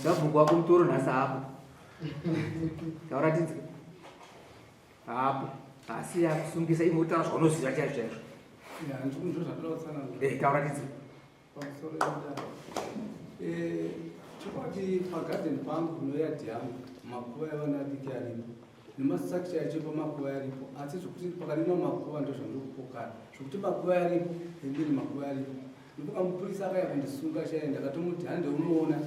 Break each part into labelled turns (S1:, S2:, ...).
S1: sabhuku wako mutoro nhasi apo tauratidze apo asi yakusungisa imwe utaura zvaunoziva chaizvo chaizvo tauratidze
S2: chikwati pagadheni pangu noyadhi yangu makuva evana adiki aripo nemastructure yacho pamakuva aripo asi zvokuti pakarima makuva ndo zvandokukokana zvokuti makuva aripo endiri makuva aripo ndofunga mupurisa akaya kundisunga chai ndakatomuti hande unoona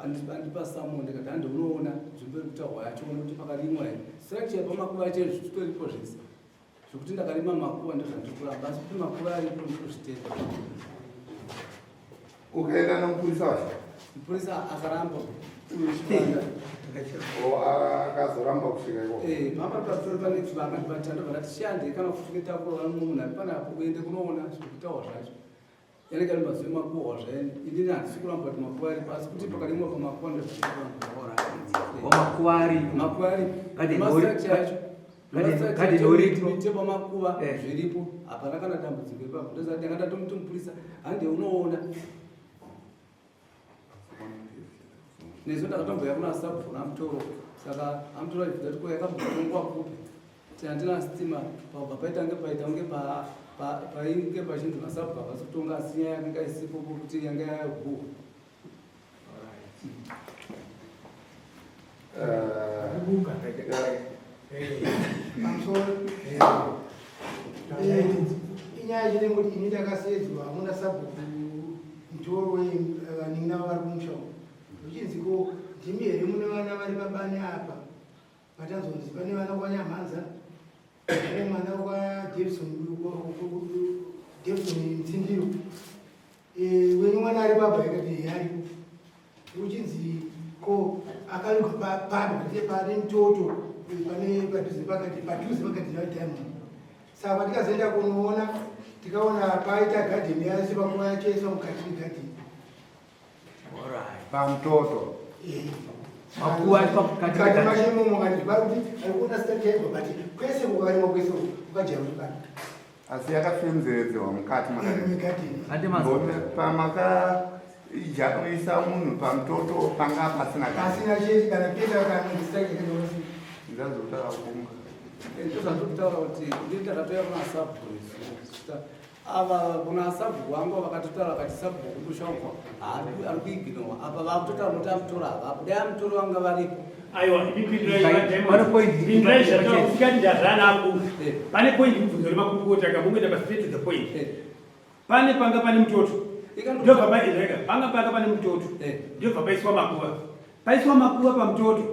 S2: andipa samo ndikati hande unoona nzvimbo iri kutaurwa yacho ona kuti pakarimwa here structure pamakuva yacho zvitoripo zvese zvokuti ndakarima makuva ndo zvandirikuramba asi kuti makuva aripo ndozvitenda
S3: ukaenda nomupurisa wacho
S2: mupurisa akaramba
S3: akazoramba kusvika iko
S2: pamapatori pane vakandibata vakati shande kana kufuketakura munhu ari panapo uende kunoona zvokutaurwa zvacho yanenge ari mazuve makuhwa zvaeni inini handisi kuramba kuti makuva aripo asi kuti pakarimwa pamakuva
S1: makuva
S2: ndozvaacho pamakuva zviripo hapana kana dambudziko ipapo ndozati ndangadatomute mupurisa hande unoona nezo ndakatomboya kuna sabhu namutoro saka amutoro aibvudza kuti yakambotongwa kupi kuti handina sitima pabva paitange paitange painge pachinzi masabhu havasi kutonga asi nyaya yakanga isipo kuti yanga yaguhwa
S4: inyaya chine kuti ini ndakasedzwa hamuna sabhuku mutoro wevanina vari kumushawo uchinziko ndimi here mune vana vari pabani apa vatanzonzi pane vana kwanyamhanza pane mwana wakadevison mtsindiro wenyu mwana ari baba yakati aripo uchinzi ko akanikwa pane mutoto pane padhuze pakati naidamond saka patikazoenda kunoona tikaona paita gadheni yasi pakuva yachoiswa mukati megadheni
S3: pamutoto
S1: makuva ari pakati
S4: arikuona sitachaibva but kwese kukarimwa kwese kukajaukana
S3: asi yakafemzeredzewa mukati
S4: megadheni
S3: pamakaisa munhu pamutoto panga pasina
S4: chese kana kuenda kana sitachaikanosi
S3: ndazotaura kunga
S2: ndozvandokutaura kuti ndindakatoya kuna sabhu ava kuna sabhuku vangu vakatotaura vakati sabhuku kushongwa ari kuiginowa apa vakutotaura kuti amutora havapo dai amutori vanga varipo
S5: aiwa ikati ndazana aku pane point mubvunzo remakurukota kamungeta pastraight the point pane panga pane mutoto ndobva panga panga pane mutoto ndobva paiswa makuva pamutoto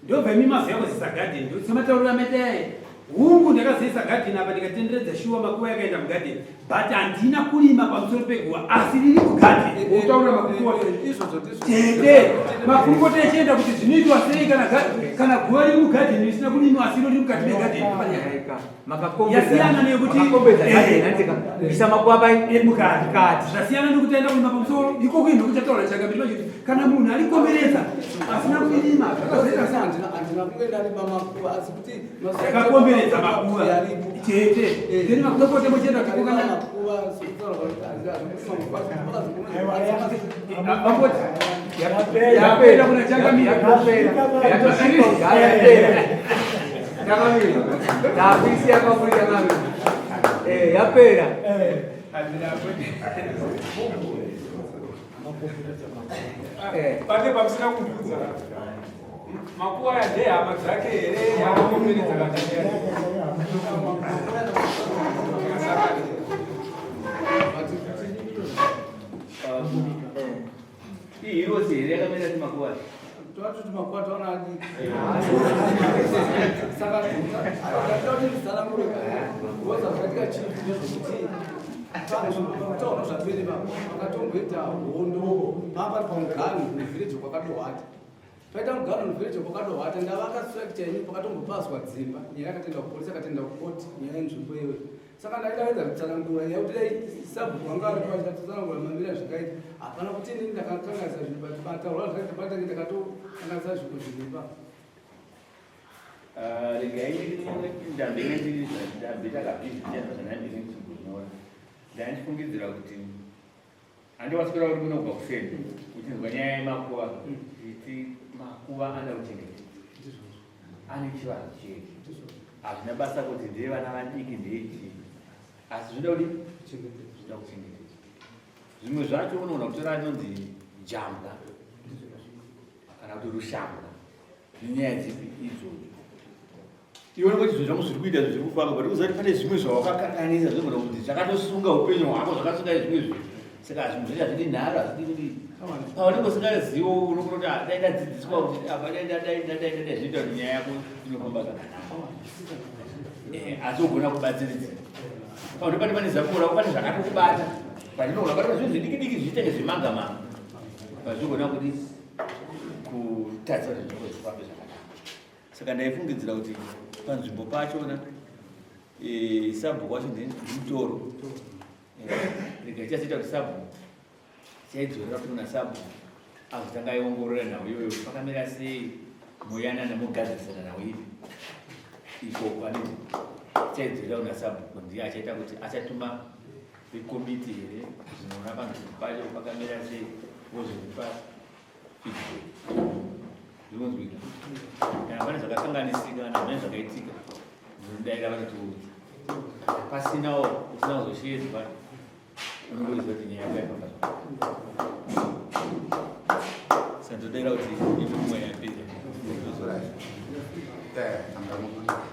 S5: ndobva imimazo yako zisagadheni ndosamataurira meteyaye hungu ndakazoisa gadheni apa ndikatenderedza shuwa makuva yakaenda mugadheni but handina kurima pamusoro peguva asi riri kugadheni utaura makurukotete makurukota echienda kuti zvinoitwa sei kana guva riri mugadheni risina kurimiwa asi riri mukati megadheni yasiyana nekuti
S1: isa makuva
S5: mukati zvasiyana nekuti aenda kurima pamusoro ikoko inhu kuchataura chakambirachiti kana munhu arikomberedza asina kurima
S2: handina kunge ndarima makuva asi kuti
S5: yakakomberedza makuva chete then makurukota mochienda
S2: kana
S5: yapera kuna changamira
S1: tapisi yakafurika yapera
S6: pane pamusina kubvunza makuva yadehama dzake here yakakomberedza katanyaya
S1: ihirosi here yakamira ti makuva
S2: twatuti makuva taona adiki saka ndatoti ndisaramurika oza zvakatika chipi nezvokuti taona zvapere vakatomboita hondo mapari pamugano nevhireji kwakadohwata paita mugano nevhireji kwakadohwata ndavaka structure yenyu pakatombopaswa dzimba nyaya yakatenda kupolisi akatenda kukoti nyaya yenzvimbo iyoyo saka ndaidaedza kutsanangura nyaya kuti dai sabhuku vanga ari pachitsanangura mamira zvakaita hapana kuti inini ndakakanganisa zvinhu pataurwa zvakaita ndakatokanganisa zvinhu zviripa
S7: regai ndambinendabita kapizvichazvanandinezvikunyora ndandifungidzira kuti andikaswera kuti kunobva kuseni uchinzwa nyaya yemakuva kuti makuva ana kuchengetedza ane chivanhu chedu hazvina basa kuti ndee vana vadiki ndeechii asi zvinoda kuti zvinoda kuchengetedza zvimwe zvacho unoona kutora anonzi jambwa kana kuti rushambwa nenyaya dzipi idzodzo ione kuti zvinhu zvangu zviri kuita zviri kufamba but uzati pane zvimwe zvawakakanganisa zvinoda kuti zvakatosunga upenyu hwako zvakasunga zvimwe zvinhu saka zvinhu zvaita zviri nharo hazvidi kuti paunenge usingazivo unokuti dai ndadzidziswa kuti apa dai zvinoita kuti nyaya yako inofamba zvakanaka asi ugona kubatsiridza pakuti pane zakura pane zvakatokubata patinoona pane zvinhu zvidiki zviitenge zvemangamanga pazvigona kuti kutadza kuti zvinhu zvifambe zvakanaka saka ndaifungidzira kuti panzvimbo pachona sabhuku wacho ndimutoro rega ichazoita kuti sabhuku chaidzorera kuti una sabhuku azotanga aiongorora nhau iyoyo pakamira sei muyanana mugadzirisana nhau ipi iko pane chaidzorera una sabhuku ndiye achaita kuti achatuma rekomiti here zvinoona panzvimbo pacho pakamira sei wozvipa zvinonzwika kana pane zvakakanganisika kana pane zvakaitika zvinodaira vanoti pasinawo usina kuzoshedzwa unongoziva kuti nyaya yako yafamba saka ndodaira kuti ive mumwe yapedza
S3: angamuka